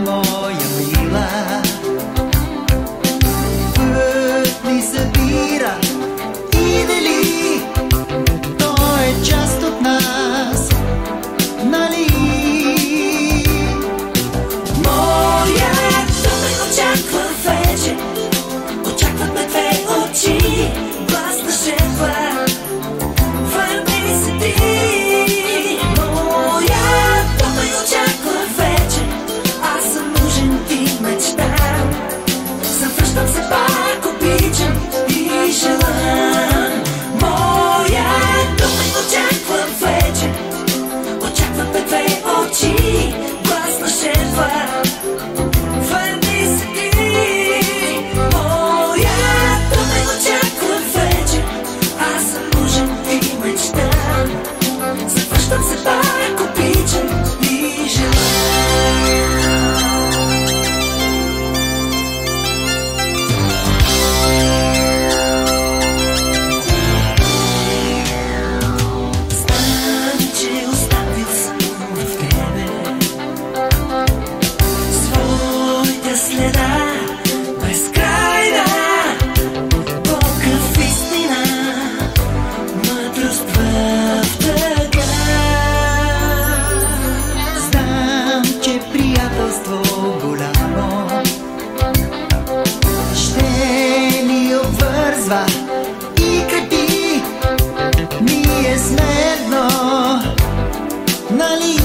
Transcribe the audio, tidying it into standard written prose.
моя мила. Път ни събира и дали той е част от нас, нали? Моя дом ме очаква вече, очакват ме две очи, глас на шефа, върни се ти. Моя дом ме очаква вече, аз съм нужен, ти мечтам, завръщам се пак, обичам и желам. Моя дом ме очаква вече, очакват ме две очи, глас на шефа, върни се ти. Моя дом ме очаква вече, аз съм нужен и мечтам, завръщам се пак, обичам и желам. Знам, че оставил съм в тебе своята следа, безкрайна, покрив истина, мъдрост в тъга. Знам, че приятелство голямо ще ни обвързва и крепи. Ние сме едно, нали?